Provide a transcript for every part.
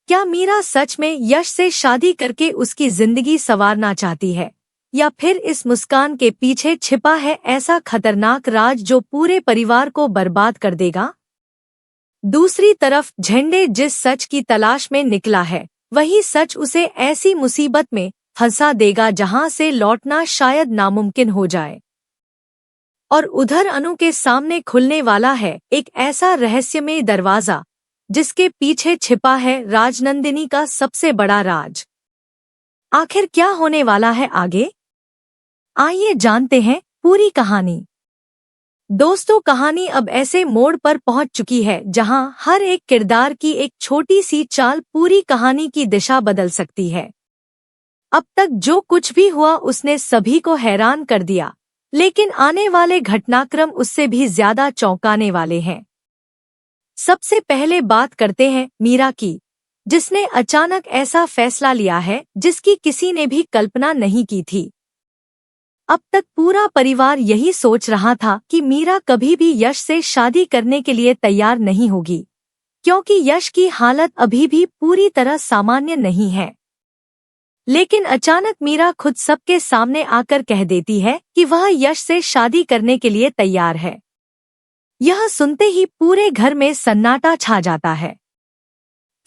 क्या मीरा सच में यश से शादी करके उसकी जिंदगी संवारना चाहती है, या फिर इस मुस्कान के पीछे छिपा है ऐसा खतरनाक राज जो पूरे परिवार को बर्बाद कर देगा? दूसरी तरफ झंडे जिस सच की तलाश में निकला है, वही सच उसे ऐसी मुसीबत में फंसा देगा जहां से लौटना शायद नामुमकिन हो जाए। और उधर अनु के सामने खुलने वाला है एक ऐसा रहस्यमय दरवाजा जिसके पीछे छिपा है राजनंदिनी का सबसे बड़ा राज। आखिर क्या होने वाला है आगे? आइए जानते हैं पूरी कहानी। दोस्तों, कहानी अब ऐसे मोड़ पर पहुंच चुकी है जहां हर एक किरदार की एक छोटी सी चाल पूरी कहानी की दिशा बदल सकती है। अब तक जो कुछ भी हुआ उसने सभी को हैरान कर दिया, लेकिन आने वाले घटनाक्रम उससे भी ज्यादा चौंकाने वाले हैं। सबसे पहले बात करते हैं मीरा की, जिसने अचानक ऐसा फैसला लिया है जिसकी किसी ने भी कल्पना नहीं की थी। अब तक पूरा परिवार यही सोच रहा था कि मीरा कभी भी यश से शादी करने के लिए तैयार नहीं होगी, क्योंकि यश की हालत अभी भी पूरी तरह सामान्य नहीं है। लेकिन अचानक मीरा खुद सबके सामने आकर कह देती है कि वह यश से शादी करने के लिए तैयार है। यह सुनते ही पूरे घर में सन्नाटा छा जाता है।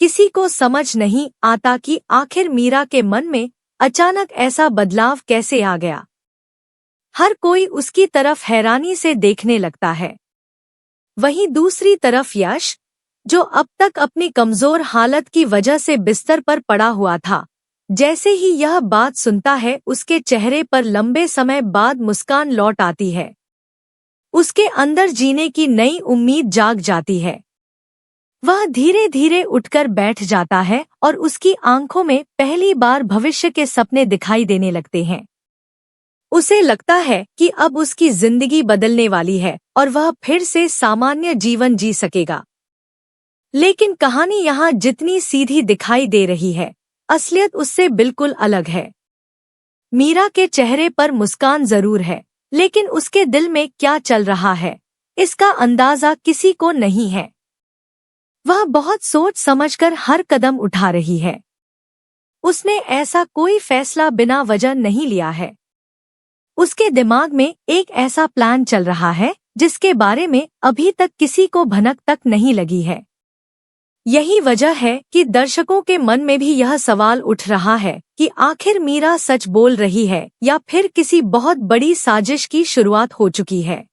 किसी को समझ नहीं आता कि आखिर मीरा के मन में अचानक ऐसा बदलाव कैसे आ गया। हर कोई उसकी तरफ हैरानी से देखने लगता है। वहीं दूसरी तरफ यश, जो अब तक अपनी कमजोर हालत की वजह से बिस्तर पर पड़ा हुआ था, जैसे ही यह बात सुनता है उसके चेहरे पर लंबे समय बाद मुस्कान लौट आती है। उसके अंदर जीने की नई उम्मीद जाग जाती है। वह धीरे धीरे उठकर बैठ जाता है और उसकी आंखों में पहली बार भविष्य के सपने दिखाई देने लगते हैं। उसे लगता है कि अब उसकी जिंदगी बदलने वाली है और वह फिर से सामान्य जीवन जी सकेगा। लेकिन कहानी यहाँ जितनी सीधी दिखाई दे रही है, असलियत उससे बिल्कुल अलग है। मीरा के चेहरे पर मुस्कान जरूर है, लेकिन उसके दिल में क्या चल रहा है, इसका अंदाजा किसी को नहीं है। वह बहुत सोच समझकर हर कदम उठा रही है। उसने ऐसा कोई फैसला बिना वजह नहीं लिया है। उसके दिमाग में एक ऐसा प्लान चल रहा है जिसके बारे में अभी तक किसी को भनक तक नहीं लगी है। यही वजह है कि दर्शकों के मन में भी यह सवाल उठ रहा है कि आखिर मीरा सच बोल रही है या फिर किसी बहुत बड़ी साजिश की शुरुआत हो चुकी है।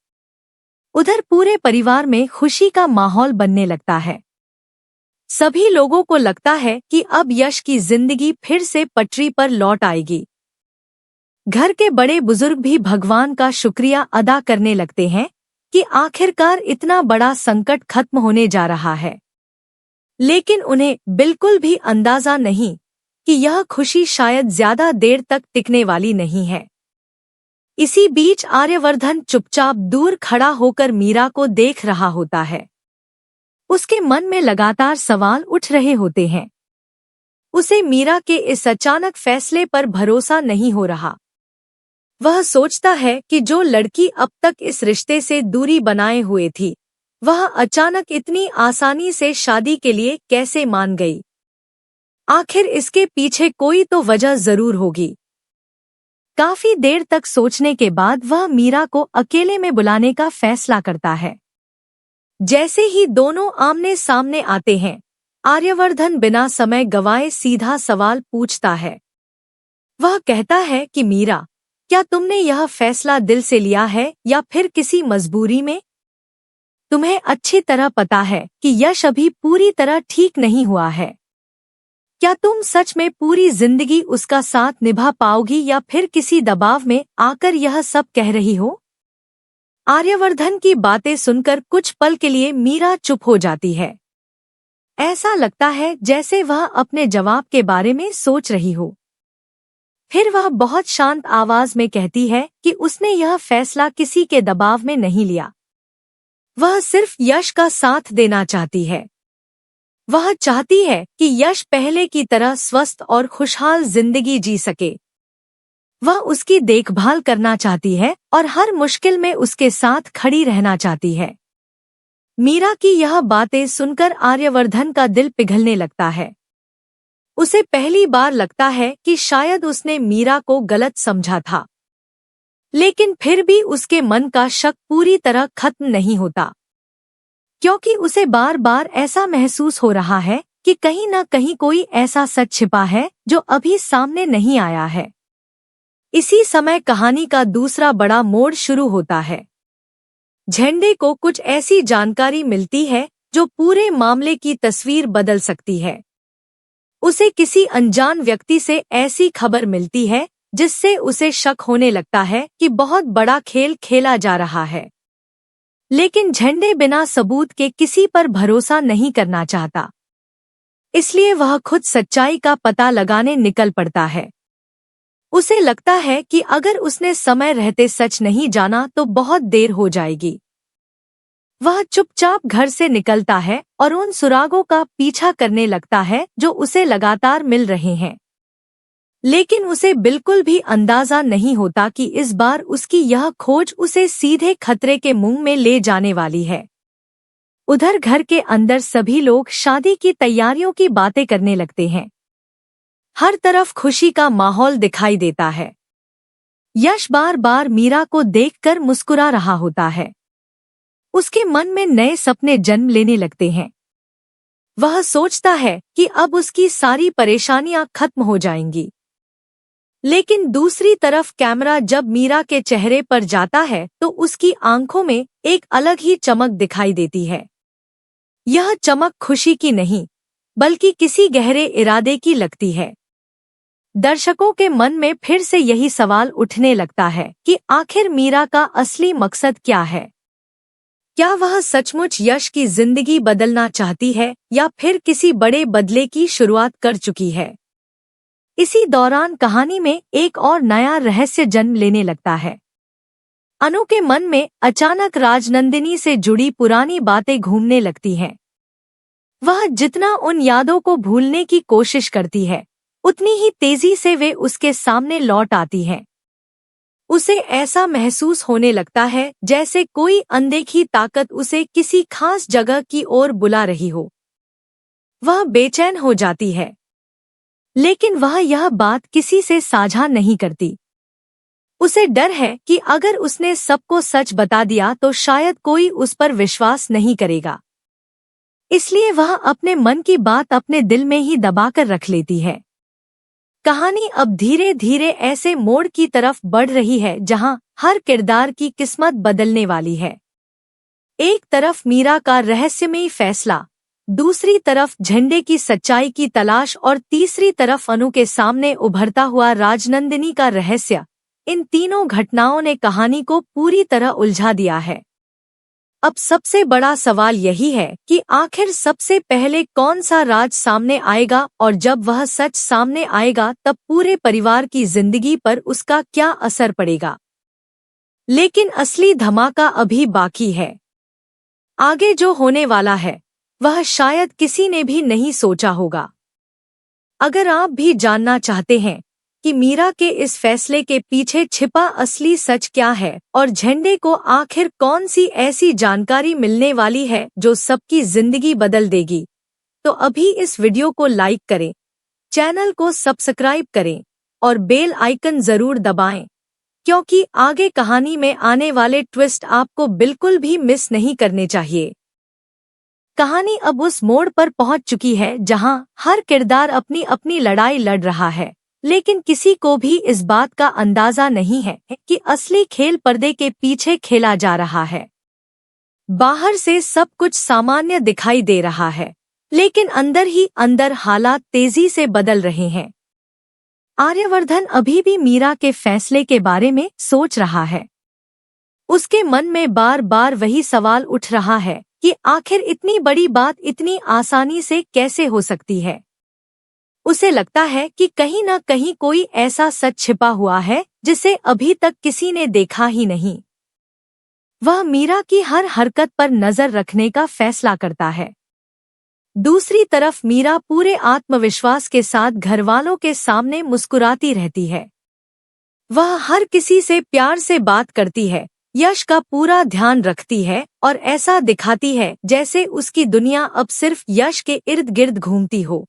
उधर पूरे परिवार में खुशी का माहौल बनने लगता है। सभी लोगों को लगता है कि अब यश की जिंदगी फिर से पटरी पर लौट आएगी। घर के बड़े बुजुर्ग भी भगवान का शुक्रिया अदा करने लगते हैं कि आखिरकार इतना बड़ा संकट खत्म होने जा रहा है। लेकिन उन्हें बिल्कुल भी अंदाजा नहीं कि यह खुशी शायद ज्यादा देर तक टिकने वाली नहीं है। इसी बीच आर्यवर्धन चुपचाप दूर खड़ा होकर मीरा को देख रहा होता है। उसके मन में लगातार सवाल उठ रहे होते हैं। उसे मीरा के इस अचानक फैसले पर भरोसा नहीं हो रहा। वह सोचता है कि जो लड़की अब तक इस रिश्ते से दूरी बनाए हुए थी, वह अचानक इतनी आसानी से शादी के लिए कैसे मान गई। आखिर इसके पीछे कोई तो वजह जरूर होगी। काफी देर तक सोचने के बाद वह मीरा को अकेले में बुलाने का फैसला करता है। जैसे ही दोनों आमने सामने आते हैं, आर्यवर्धन बिना समय गवाए सीधा सवाल पूछता है। वह कहता है कि मीरा, क्या तुमने यह फैसला दिल से लिया है या फिर किसी मजबूरी में? तुम्हें अच्छी तरह पता है कि यश अभी पूरी तरह ठीक नहीं हुआ है। क्या तुम सच में पूरी जिंदगी उसका साथ निभा पाओगी या फिर किसी दबाव में आकर यह सब कह रही हो? आर्यवर्धन की बातें सुनकर कुछ पल के लिए मीरा चुप हो जाती है। ऐसा लगता है जैसे वह अपने जवाब के बारे में सोच रही हो। फिर वह बहुत शांत आवाज में कहती है कि उसने यह फैसला किसी के दबाव में नहीं लिया। वह सिर्फ यश का साथ देना चाहती है। वह चाहती है कि यश पहले की तरह स्वस्थ और खुशहाल जिंदगी जी सके। वह उसकी देखभाल करना चाहती है और हर मुश्किल में उसके साथ खड़ी रहना चाहती है। मीरा की यह बातें सुनकर आर्यवर्धन का दिल पिघलने लगता है। उसे पहली बार लगता है कि शायद उसने मीरा को गलत समझा था, लेकिन फिर भी उसके मन का शक पूरी तरह खत्म नहीं होता, क्योंकि उसे बार बार ऐसा महसूस हो रहा है कि कहीं न कहीं कोई ऐसा सच छिपा है जो अभी सामने नहीं आया है। इसी समय कहानी का दूसरा बड़ा मोड़ शुरू होता है। झंडे को कुछ ऐसी जानकारी मिलती है जो पूरे मामले की तस्वीर बदल सकती है। उसे किसी अनजान व्यक्ति से ऐसी खबर मिलती है जिससे उसे शक होने लगता है कि बहुत बड़ा खेल खेला जा रहा है। लेकिन झंडे बिना सबूत के किसी पर भरोसा नहीं करना चाहता, इसलिए वह खुद सच्चाई का पता लगाने निकल पड़ता है। उसे लगता है कि अगर उसने समय रहते सच नहीं जाना तो बहुत देर हो जाएगी। वह चुपचाप घर से निकलता है और उन सुरागों का पीछा करने लगता है जो उसे लगातार मिल रहे हैं। लेकिन उसे बिल्कुल भी अंदाजा नहीं होता कि इस बार उसकी यह खोज उसे सीधे खतरे के मुंह में ले जाने वाली है। उधर घर के अंदर सभी लोग शादी की तैयारियों की बातें करने लगते हैं। हर तरफ खुशी का माहौल दिखाई देता है। यश बार बार मीरा को देखकर मुस्कुरा रहा होता है। उसके मन में नए सपने जन्म लेने लगते हैं। वह सोचता है कि अब उसकी सारी परेशानियां खत्म हो जाएंगी। लेकिन दूसरी तरफ कैमरा जब मीरा के चेहरे पर जाता है तो उसकी आंखों में एक अलग ही चमक दिखाई देती है। यह चमक खुशी की नहीं, बल्कि किसी गहरे इरादे की लगती है। दर्शकों के मन में फिर से यही सवाल उठने लगता है कि आखिर मीरा का असली मकसद क्या है। क्या वह सचमुच यश की जिंदगी बदलना चाहती है या फिर किसी बड़े बदले की शुरुआत कर चुकी है। इसी दौरान कहानी में एक और नया रहस्य जन्म लेने लगता है। अनु के मन में अचानक राजनंदिनी से जुड़ी पुरानी बातें घूमने लगती हैं। वह जितना उन यादों को भूलने की कोशिश करती है, उतनी ही तेजी से वे उसके सामने लौट आती हैं। उसे ऐसा महसूस होने लगता है जैसे कोई अनदेखी ताकत उसे किसी खास जगह की ओर बुला रही हो। वह बेचैन हो जाती है, लेकिन वह यह बात किसी से साझा नहीं करती। उसे डर है कि अगर उसने सबको सच बता दिया तो शायद कोई उस पर विश्वास नहीं करेगा। इसलिए वह अपने मन की बात अपने दिल में ही दबाकर रख लेती है। कहानी अब धीरे धीरे ऐसे मोड़ की तरफ बढ़ रही है जहां हर किरदार की किस्मत बदलने वाली है। एक तरफ मीरा का रहस्यमयी फैसला, दूसरी तरफ झंडे की सच्चाई की तलाश और तीसरी तरफ अनु के सामने उभरता हुआ राजनंदिनी का रहस्य। इन तीनों घटनाओं ने कहानी को पूरी तरह उलझा दिया है। अब सबसे बड़ा सवाल यही है कि आखिर सबसे पहले कौन सा राज सामने आएगा, और जब वह सच सामने आएगा तब पूरे परिवार की जिंदगी पर उसका क्या असर पड़ेगा। लेकिन असली धमाका अभी बाकी है। आगे जो होने वाला है वह शायद किसी ने भी नहीं सोचा होगा। अगर आप भी जानना चाहते हैं कि मीरा के इस फैसले के पीछे छिपा असली सच क्या है और झंडे को आखिर कौन सी ऐसी जानकारी मिलने वाली है जो सबकी जिंदगी बदल देगी, तो अभी इस वीडियो को लाइक करें, चैनल को सब्सक्राइब करें और बेल आइकन जरूर दबाएं, क्योंकि आगे कहानी में आने वाले ट्विस्ट आपको बिल्कुल भी मिस नहीं करने चाहिए। कहानी अब उस मोड़ पर पहुंच चुकी है जहां हर किरदार अपनी अपनी लड़ाई लड़ रहा है, लेकिन किसी को भी इस बात का अंदाजा नहीं है कि असली खेल पर्दे के पीछे खेला जा रहा है। बाहर से सब कुछ सामान्य दिखाई दे रहा है, लेकिन अंदर ही अंदर हालात तेजी से बदल रहे हैं। आर्यवर्धन अभी भी मीरा के फैसले के बारे में सोच रहा है। उसके मन में बार बार वही सवाल उठ रहा है कि आखिर इतनी बड़ी बात इतनी आसानी से कैसे हो सकती है। उसे लगता है कि कहीं न कहीं कोई ऐसा सच छिपा हुआ है जिसे अभी तक किसी ने देखा ही नहीं। वह मीरा की हर हरकत पर नजर रखने का फैसला करता है। दूसरी तरफ मीरा पूरे आत्मविश्वास के साथ घरवालों के सामने मुस्कुराती रहती है। वह हर किसी से प्यार से बात करती है, यश का पूरा ध्यान रखती है और ऐसा दिखाती है जैसे उसकी दुनिया अब सिर्फ यश के इर्द गिर्द घूमती हो।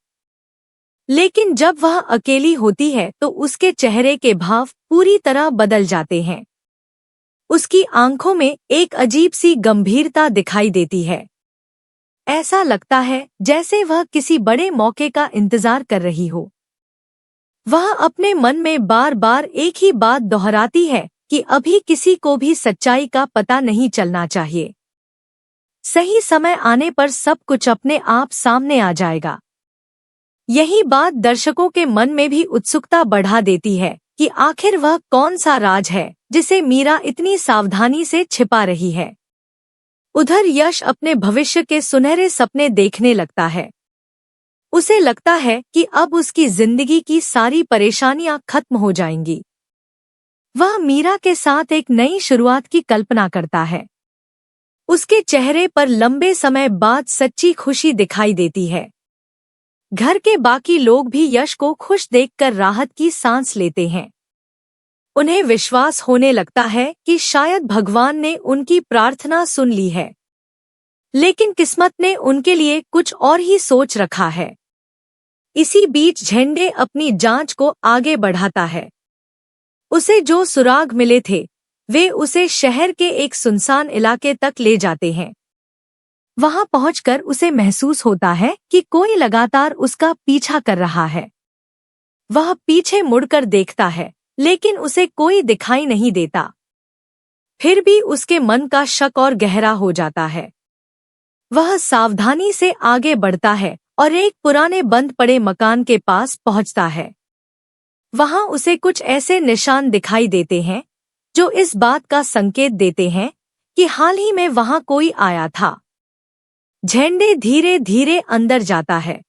लेकिन जब वह अकेली होती है तो उसके चेहरे के भाव पूरी तरह बदल जाते हैं। उसकी आंखों में एक अजीब सी गंभीरता दिखाई देती है। ऐसा लगता है जैसे वह किसी बड़े मौके का इंतजार कर रही हो। वह अपने मन में बार बार एक ही बात दोहराती है कि अभी किसी को भी सच्चाई का पता नहीं चलना चाहिए। सही समय आने पर सब कुछ अपने आप सामने आ जाएगा। यही बात दर्शकों के मन में भी उत्सुकता बढ़ा देती है कि आखिर वह कौन सा राज है जिसे मीरा इतनी सावधानी से छिपा रही है। उधर यश अपने भविष्य के सुनहरे सपने देखने लगता है। उसे लगता है कि अब उसकी जिंदगी की सारी परेशानियां खत्म हो जाएंगी। वह मीरा के साथ एक नई शुरुआत की कल्पना करता है। उसके चेहरे पर लंबे समय बाद सच्ची खुशी दिखाई देती है। घर के बाकी लोग भी यश को खुश देखकर राहत की सांस लेते हैं। उन्हें विश्वास होने लगता है कि शायद भगवान ने उनकी प्रार्थना सुन ली है। लेकिन किस्मत ने उनके लिए कुछ और ही सोच रखा है। इसी बीच झेंडे अपनी जांच को आगे बढ़ाता है। उसे जो सुराग मिले थे वे उसे शहर के एक सुनसान इलाके तक ले जाते हैं। वहां पहुंचकर उसे महसूस होता है कि कोई लगातार उसका पीछा कर रहा है। वह पीछे मुड़कर देखता है लेकिन उसे कोई दिखाई नहीं देता। फिर भी उसके मन का शक और गहरा हो जाता है। वह सावधानी से आगे बढ़ता है और एक पुराने बंद पड़े मकान के पास पहुंचता है। वहां उसे कुछ ऐसे निशान दिखाई देते हैं जो इस बात का संकेत देते हैं कि हाल ही में वहां कोई आया था। झेंडे धीरे धीरे अंदर जाता है।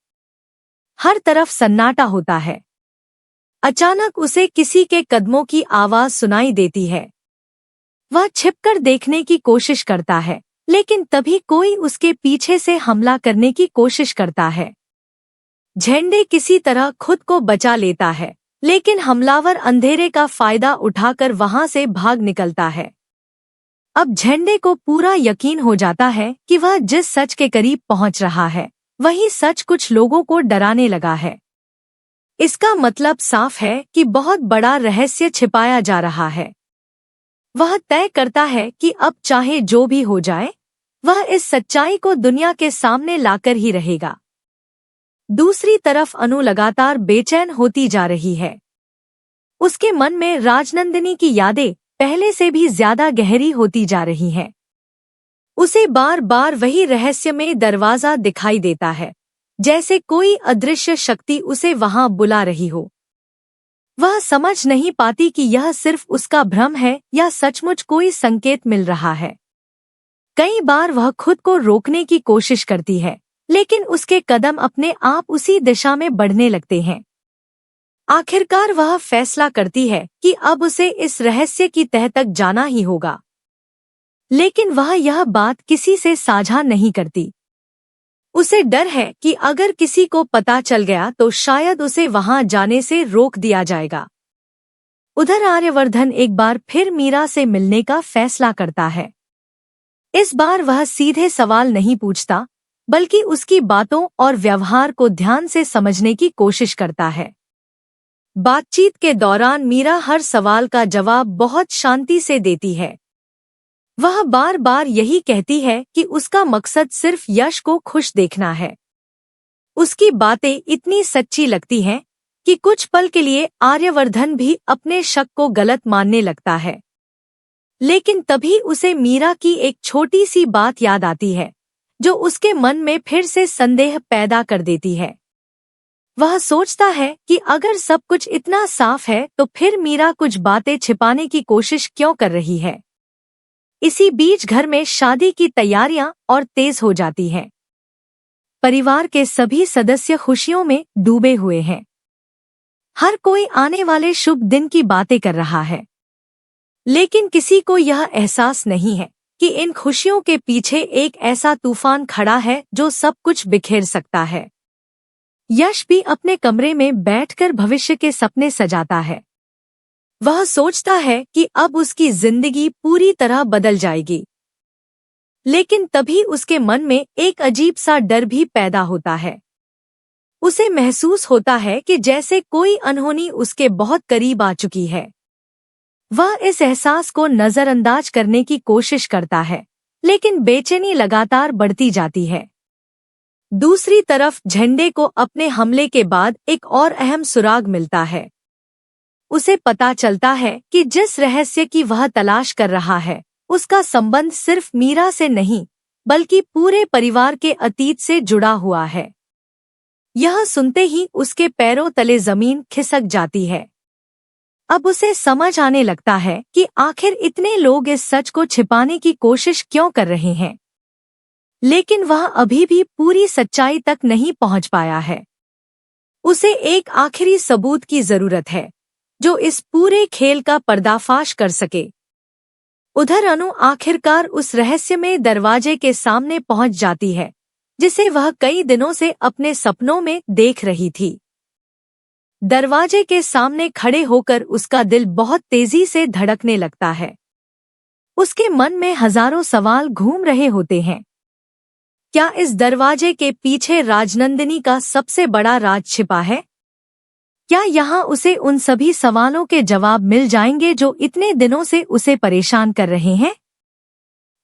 हर तरफ सन्नाटा होता है। अचानक उसे किसी के कदमों की आवाज सुनाई देती है। वह छिपकर देखने की कोशिश करता है लेकिन तभी कोई उसके पीछे से हमला करने की कोशिश करता है। झेंडे किसी तरह खुद को बचा लेता है लेकिन हमलावर अंधेरे का फायदा उठाकर वहां से भाग निकलता है। अब झेंडे को पूरा यकीन हो जाता है कि वह जिस सच के करीब पहुंच रहा है वही सच कुछ लोगों को डराने लगा है। इसका मतलब साफ है कि बहुत बड़ा रहस्य छिपाया जा रहा है। वह तय करता है कि अब चाहे जो भी हो जाए वह इस सच्चाई को दुनिया के सामने लाकर ही रहेगा। दूसरी तरफ अनु लगातार बेचैन होती जा रही है। उसके मन में राजनंदिनी की यादें पहले से भी ज्यादा गहरी होती जा रही हैं। उसे बार बार वही रहस्यमय दरवाजा दिखाई देता है, जैसे कोई अदृश्य शक्ति उसे वहां बुला रही हो। वह समझ नहीं पाती कि यह सिर्फ उसका भ्रम है या सचमुच कोई संकेत मिल रहा है। कई बार वह खुद को रोकने की कोशिश करती है लेकिन उसके कदम अपने आप उसी दिशा में बढ़ने लगते हैं। आखिरकार वह फैसला करती है कि अब उसे इस रहस्य की तह तक जाना ही होगा। लेकिन वह यह बात किसी से साझा नहीं करती। उसे डर है कि अगर किसी को पता चल गया तो शायद उसे वहां जाने से रोक दिया जाएगा। उधर आर्यवर्धन एक बार फिर मीरा से मिलने का फैसला करता है। इस बार वह सीधे सवाल नहीं पूछता बल्कि उसकी बातों और व्यवहार को ध्यान से समझने की कोशिश करता है। बातचीत के दौरान मीरा हर सवाल का जवाब बहुत शांति से देती है। वह बार बार यही कहती है कि उसका मकसद सिर्फ यश को खुश देखना है। उसकी बातें इतनी सच्ची लगती हैं कि कुछ पल के लिए आर्यवर्धन भी अपने शक को गलत मानने लगता है। लेकिन तभी उसे मीरा की एक छोटी सी बात याद आती है जो उसके मन में फिर से संदेह पैदा कर देती है। वह सोचता है कि अगर सब कुछ इतना साफ है तो फिर मीरा कुछ बातें छिपाने की कोशिश क्यों कर रही है। इसी बीच घर में शादी की तैयारियां और तेज हो जाती हैं। परिवार के सभी सदस्य खुशियों में डूबे हुए हैं। हर कोई आने वाले शुभ दिन की बातें कर रहा है। लेकिन किसी को यह एहसास नहीं है कि इन खुशियों के पीछे एक ऐसा तूफान खड़ा है जो सब कुछ बिखेर सकता है। यश भी अपने कमरे में बैठकर भविष्य के सपने सजाता है। वह सोचता है कि अब उसकी जिंदगी पूरी तरह बदल जाएगी। लेकिन तभी उसके मन में एक अजीब सा डर भी पैदा होता है। उसे महसूस होता है कि जैसे कोई अनहोनी उसके बहुत करीब आ चुकी है। वह इस एहसास को नजरअंदाज करने की कोशिश करता है, लेकिन बेचैनी लगातार बढ़ती जाती है। दूसरी तरफ झंडे को अपने हमले के बाद एक और अहम सुराग मिलता है। उसे पता चलता है कि जिस रहस्य की वह तलाश कर रहा है, उसका संबंध सिर्फ मीरा से नहीं, बल्कि पूरे परिवार के अतीत से जुड़ा हुआ है। यह सुनते ही उसके पैरों तले जमीन खिसक जाती है। अब उसे समझ आने लगता है कि आखिर इतने लोग इस सच को छिपाने की कोशिश क्यों कर रहे हैं, लेकिन वह अभी भी पूरी सच्चाई तक नहीं पहुंच पाया है। उसे एक आखिरी सबूत की जरूरत है, जो इस पूरे खेल का पर्दाफाश कर सके। उधर अनु आखिरकार उस रहस्यमय दरवाजे के सामने पहुंच जाती है, जिसे वह कई दिनों से अपने सपनों में देख रही थी। दरवाजे के सामने खड़े होकर उसका दिल बहुत तेजी से धड़कने लगता है। उसके मन में हजारों सवाल घूम रहे होते हैं। क्या इस दरवाजे के पीछे राजनंदिनी का सबसे बड़ा राज छिपा है? क्या यहाँ उसे उन सभी सवालों के जवाब मिल जाएंगे जो इतने दिनों से उसे परेशान कर रहे हैं?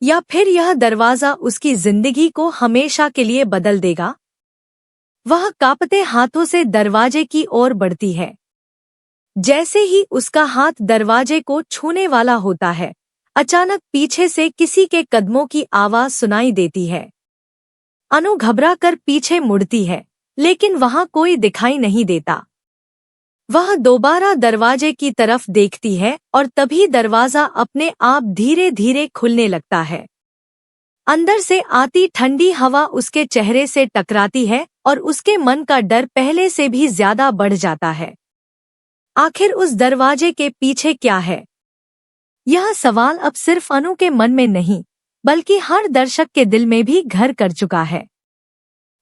या फिर यह दरवाजा उसकी जिंदगी को हमेशा के लिए बदल देगा? वह कांपते हाथों से दरवाजे की ओर बढ़ती है। जैसे ही उसका हाथ दरवाजे को छूने वाला होता है, अचानक पीछे से किसी के कदमों की आवाज सुनाई देती है। अनु घबरा कर पीछे मुड़ती है, लेकिन वहां कोई दिखाई नहीं देता। वह दोबारा दरवाजे की तरफ देखती है और तभी दरवाजा अपने आप धीरे धीरे खुलने लगता है। अंदर से आती ठंडी हवा उसके चेहरे से टकराती है और उसके मन का डर पहले से भी ज्यादा बढ़ जाता है। आखिर उस दरवाजे के पीछे क्या है? यह सवाल अब सिर्फ अनु के मन में नहीं, बल्कि हर दर्शक के दिल में भी घर कर चुका है।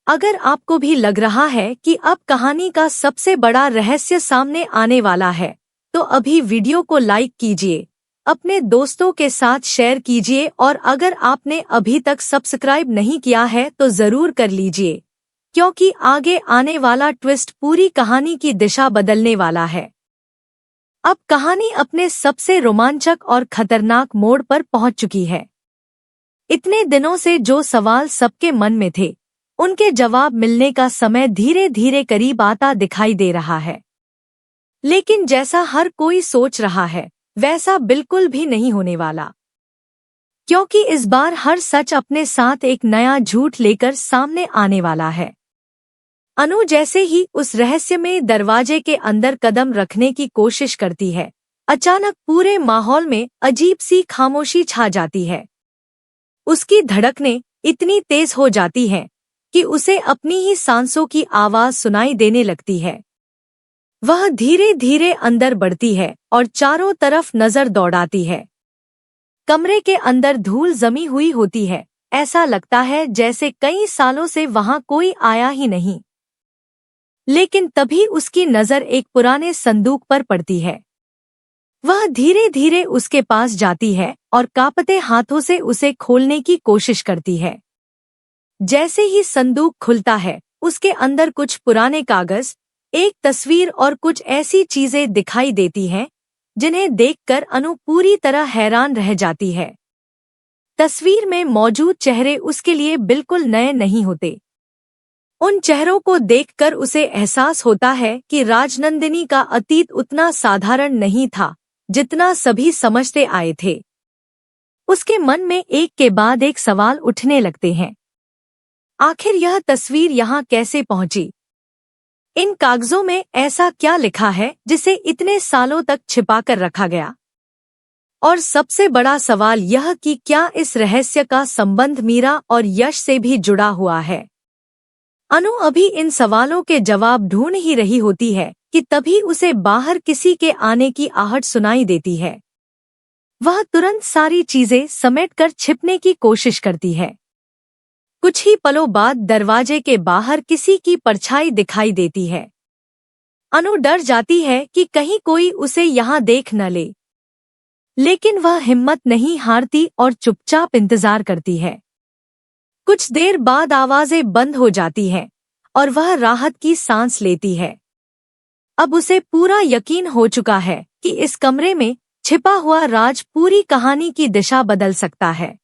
अगर आपको भी लग रहा है कि अब कहानी का सबसे बड़ा रहस्य सामने आने वाला है, तो अभी वीडियो को लाइक कीजिए, अपने दोस्तों के साथ शेयर कीजिए और अगर आपने अभी तक सब्सक्राइब नहीं किया है तो जरूर कर लीजिए, क्योंकि आगे आने वाला ट्विस्ट पूरी कहानी की दिशा बदलने वाला है। अब कहानी अपने सबसे रोमांचक और खतरनाक मोड़ पर पहुंच चुकी है। इतने दिनों से जो सवाल सबके मन में थे, उनके जवाब मिलने का समय धीरे धीरे करीब आता दिखाई दे रहा है। लेकिन जैसा हर कोई सोच रहा है, वैसा बिल्कुल भी नहीं होने वाला, क्योंकि इस बार हर सच अपने साथ एक नया झूठ लेकर सामने आने वाला है। अनु जैसे ही उस रहस्यमय दरवाजे के अंदर कदम रखने की कोशिश करती है, अचानक पूरे माहौल में अजीब सी खामोशी छा जाती है। उसकी धड़कनें इतनी तेज हो जाती हैं कि उसे अपनी ही सांसों की आवाज सुनाई देने लगती है। वह धीरे धीरे अंदर बढ़ती है और चारों तरफ नजर दौड़ाती है। कमरे के अंदर धूल जमी हुई होती है, ऐसा लगता है जैसे कई सालों से वहां कोई आया ही नहीं। लेकिन तभी उसकी नजर एक पुराने संदूक पर पड़ती है। वह धीरे धीरे उसके पास जाती है और कांपते हाथों से उसे खोलने की कोशिश करती है। जैसे ही संदूक खुलता है, उसके अंदर कुछ पुराने कागज, एक तस्वीर और कुछ ऐसी चीजें दिखाई देती हैं जिन्हें देखकर अनु पूरी तरह हैरान रह जाती है। तस्वीर में मौजूद चेहरे उसके लिए बिल्कुल नए नहीं होते। उन चेहरों को देखकर उसे एहसास होता है कि राजनंदिनी का अतीत उतना साधारण नहीं था जितना सभी समझते आए थे। उसके मन में एक के बाद एक सवाल उठने लगते हैं। आखिर यह तस्वीर यहाँ कैसे पहुंची? इन कागजों में ऐसा क्या लिखा है जिसे इतने सालों तक छिपाकर रखा गया? और सबसे बड़ा सवाल यह कि क्या इस रहस्य का संबंध मीरा और यश से भी जुड़ा हुआ है? अनु अभी इन सवालों के जवाब ढूंढ ही रही होती है कि तभी उसे बाहर किसी के आने की आहट सुनाई देती है। वह तुरंत सारी चीजें समेटकर छिपने की कोशिश करती है। कुछ ही पलों बाद दरवाजे के बाहर किसी की परछाई दिखाई देती है। अनु डर जाती है कि कहीं कोई उसे यहाँ देख न ले, लेकिन वह हिम्मत नहीं हारती और चुपचाप इंतजार करती है। कुछ देर बाद आवाजें बंद हो जाती हैं और वह राहत की सांस लेती है। अब उसे पूरा यकीन हो चुका है कि इस कमरे में छिपा हुआ राज पूरी कहानी की दिशा बदल सकता है।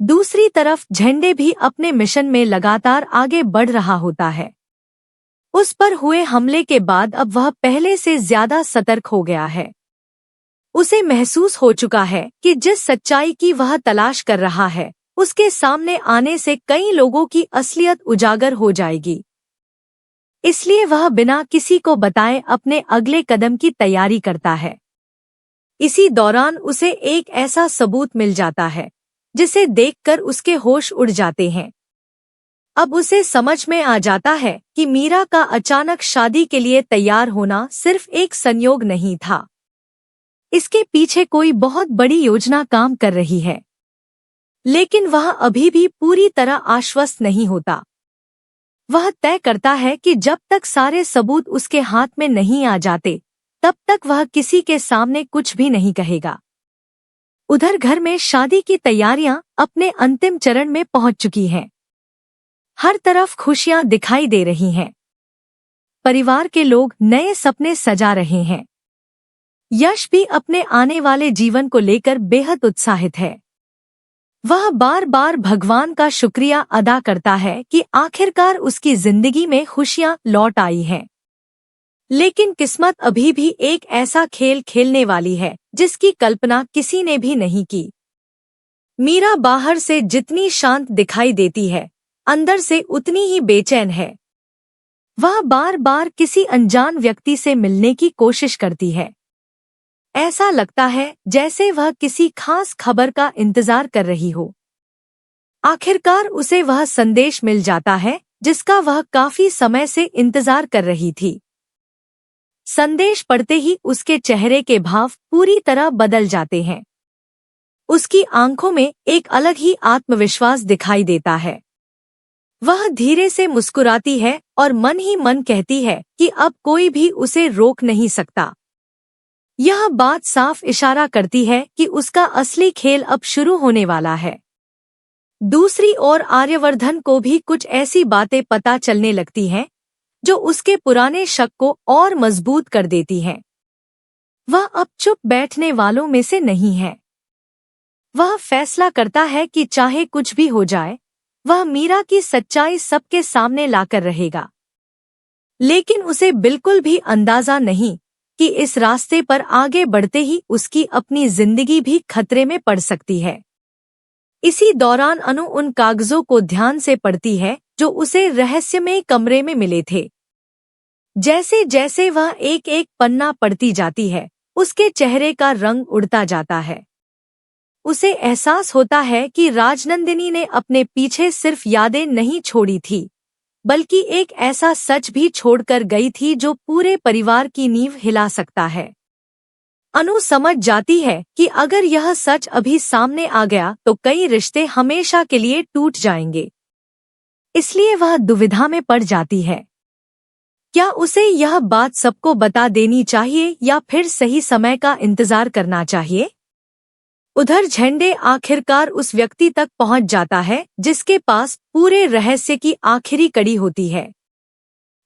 दूसरी तरफ झंडे भी अपने मिशन में लगातार आगे बढ़ रहा होता है। उस पर हुए हमले के बाद अब वह पहले से ज्यादा सतर्क हो गया है। उसे महसूस हो चुका है कि जिस सच्चाई की वह तलाश कर रहा है, उसके सामने आने से कई लोगों की असलियत उजागर हो जाएगी। इसलिए वह बिना किसी को बताए अपने अगले कदम की तैयारी करता है। इसी दौरान उसे एक ऐसा सबूत मिल जाता है जिसे देखकर उसके होश उड़ जाते हैं। अब उसे समझ में आ जाता है कि मीरा का अचानक शादी के लिए तैयार होना सिर्फ एक संयोग नहीं था। इसके पीछे कोई बहुत बड़ी योजना काम कर रही है। लेकिन वह अभी भी पूरी तरह आश्वस्त नहीं होता। वह तय करता है कि जब तक सारे सबूत उसके हाथ में नहीं आ जाते, तब तक वह किसी के सामने कुछ भी नहीं कहेगा। उधर घर में शादी की तैयारियां अपने अंतिम चरण में पहुंच चुकी हैं। हर तरफ खुशियां दिखाई दे रही हैं। परिवार के लोग नए सपने सजा रहे हैं। यश भी अपने आने वाले जीवन को लेकर बेहद उत्साहित है। वह बार बार भगवान का शुक्रिया अदा करता है कि आखिरकार उसकी जिंदगी में खुशियां लौट आई हैं। लेकिन किस्मत अभी भी एक ऐसा खेल खेलने वाली है जिसकी कल्पना किसी ने भी नहीं की। मीरा बाहर से जितनी शांत दिखाई देती है, अंदर से उतनी ही बेचैन है। वह बार बार किसी अनजान व्यक्ति से मिलने की कोशिश करती है। ऐसा लगता है जैसे वह किसी खास खबर का इंतजार कर रही हो। आखिरकार उसे वह संदेश मिल जाता है जिसका वह काफी समय से इंतजार कर रही थी। संदेश पढ़ते ही उसके चेहरे के भाव पूरी तरह बदल जाते हैं। उसकी आंखों में एक अलग ही आत्मविश्वास दिखाई देता है। वह धीरे से मुस्कुराती है और मन ही मन कहती है कि अब कोई भी उसे रोक नहीं सकता। यह बात साफ इशारा करती है कि उसका असली खेल अब शुरू होने वाला है। दूसरी ओर आर्यवर्धन को भी कुछ ऐसी बातें पता चलने लगती हैं जो उसके पुराने शक को और मजबूत कर देती हैं। वह अब चुप बैठने वालों में से नहीं है। वह फैसला करता है कि चाहे कुछ भी हो जाए, वह मीरा की सच्चाई सबके सामने लाकर रहेगा। लेकिन उसे बिल्कुल भी अंदाजा नहीं कि इस रास्ते पर आगे बढ़ते ही उसकी अपनी जिंदगी भी खतरे में पड़ सकती है। इसी दौरान अनु उन कागजों को ध्यान से पढ़ती है जो उसे रहस्यमय कमरे में मिले थे। जैसे जैसे वह एक एक पन्ना पढ़ती जाती है, उसके चेहरे का रंग उड़ता जाता है। उसे एहसास होता है कि राजनंदिनी ने अपने पीछे सिर्फ यादें नहीं छोड़ी थी, बल्कि एक ऐसा सच भी छोड़कर गई थी जो पूरे परिवार की नींव हिला सकता है। अनु समझ जाती है कि अगर यह सच अभी सामने आ गया तो कई रिश्ते हमेशा के लिए टूट जाएंगे। इसलिए वह दुविधा में पड़ जाती है। क्या उसे यह बात सबको बता देनी चाहिए या फिर सही समय का इंतजार करना चाहिए? उधर झंडे आखिरकार उस व्यक्ति तक पहुंच जाता है जिसके पास पूरे रहस्य की आखिरी कड़ी होती है।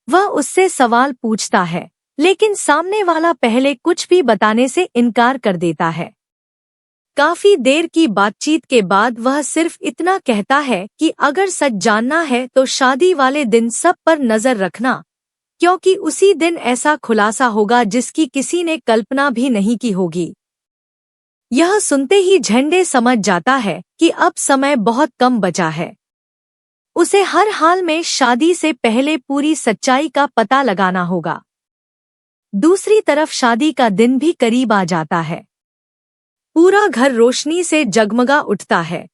वह उससे सवाल पूछता है, लेकिन सामने वाला पहले कुछ भी बताने से इनकार कर देता है। काफी देर की बातचीत के बाद वह सिर्फ इतना कहता है कि अगर सच जानना है तो शादी वाले दिन सब पर नजर रखना, क्योंकि उसी दिन ऐसा खुलासा होगा जिसकी किसी ने कल्पना भी नहीं की होगी। यह सुनते ही झंडे समझ जाता है कि अब समय बहुत कम बचा है। उसे हर हाल में शादी से पहले पूरी सच्चाई का पता लगाना होगा। दूसरी तरफ शादी का दिन भी करीब आ जाता है। पूरा घर रोशनी से जगमगा उठता है।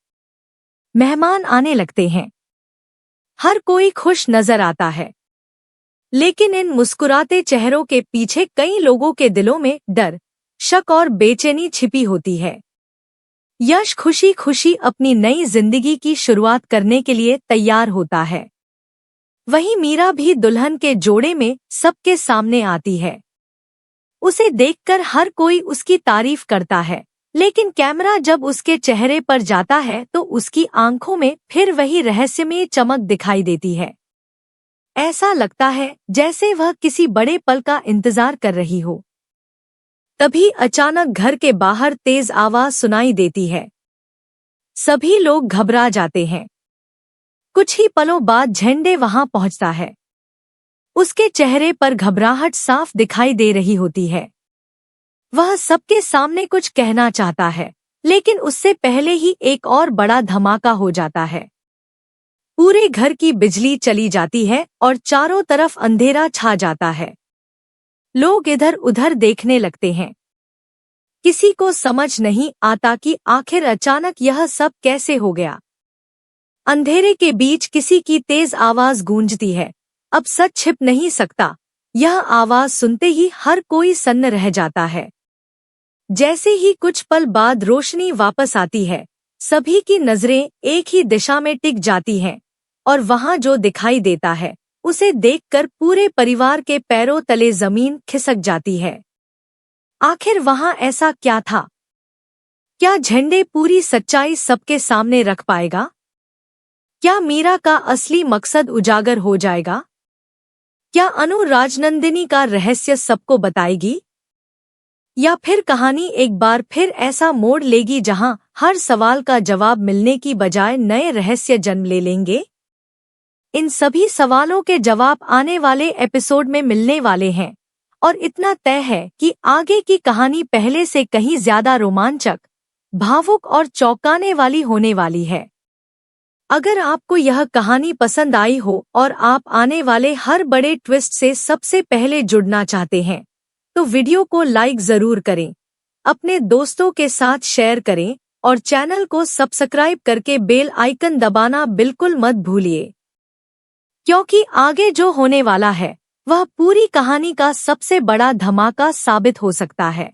मेहमान आने लगते हैं। हर कोई खुश नजर आता है। लेकिन इन मुस्कुराते चेहरों के पीछे कई लोगों के दिलों में डर, शक और बेचैनी छिपी होती है। यश खुशी खुशी अपनी नई जिंदगी की शुरुआत करने के लिए तैयार होता है। वहीं मीरा भी दुल्हन के जोड़े में सबके सामने आती है। उसे देखकर हर कोई उसकी तारीफ करता है, लेकिन कैमरा जब उसके चेहरे पर जाता है तो उसकी आंखों में फिर वही रहस्यमय चमक दिखाई देती है। ऐसा लगता है जैसे वह किसी बड़े पल का इंतजार कर रही हो। तभी अचानक घर के बाहर तेज आवाज सुनाई देती है। सभी लोग घबरा जाते हैं। कुछ ही पलों बाद झंडे वहां पहुंचता है। उसके चेहरे पर घबराहट साफ दिखाई दे रही होती है। वह सबके सामने कुछ कहना चाहता है, लेकिन उससे पहले ही एक और बड़ा धमाका हो जाता है। पूरे घर की बिजली चली जाती है और चारों तरफ अंधेरा छा जाता है। लोग इधर उधर देखने लगते हैं। किसी को समझ नहीं आता कि आखिर अचानक यह सब कैसे हो गया। अंधेरे के बीच किसी की तेज आवाज गूंजती है। अब सच छिप नहीं सकता। यह आवाज सुनते ही हर कोई सन्न रह जाता है। जैसे ही कुछ पल बाद रोशनी वापस आती है, सभी की नजरें एक ही दिशा में टिक जाती हैं, और वहां जो दिखाई देता है उसे देखकर पूरे परिवार के पैरों तले जमीन खिसक जाती है। आखिर वहां ऐसा क्या था? क्या झंडे पूरी सच्चाई सबके सामने रख पाएगा? क्या मीरा का असली मकसद उजागर हो जाएगा? क्या अनु राजनंदिनी का रहस्य सबको बताएगी? या फिर कहानी एक बार फिर ऐसा मोड़ लेगी जहां हर सवाल का जवाब मिलने की बजाय नए रहस्य जन्म ले लेंगे? इन सभी सवालों के जवाब आने वाले एपिसोड में मिलने वाले हैं, और इतना तय है कि आगे की कहानी पहले से कहीं ज्यादा रोमांचक, भावुक और चौंकाने वाली होने वाली है। अगर आपको यह कहानी पसंद आई हो और आप आने वाले हर बड़े ट्विस्ट से सबसे पहले जुड़ना चाहते हैं, तो वीडियो को लाइक जरूर करें, अपने दोस्तों के साथ शेयर करें और चैनल को सब्सक्राइब करके बेल आइकन दबाना बिल्कुल मत भूलिए, क्योंकि आगे जो होने वाला है वह पूरी कहानी का सबसे बड़ा धमाका साबित हो सकता है।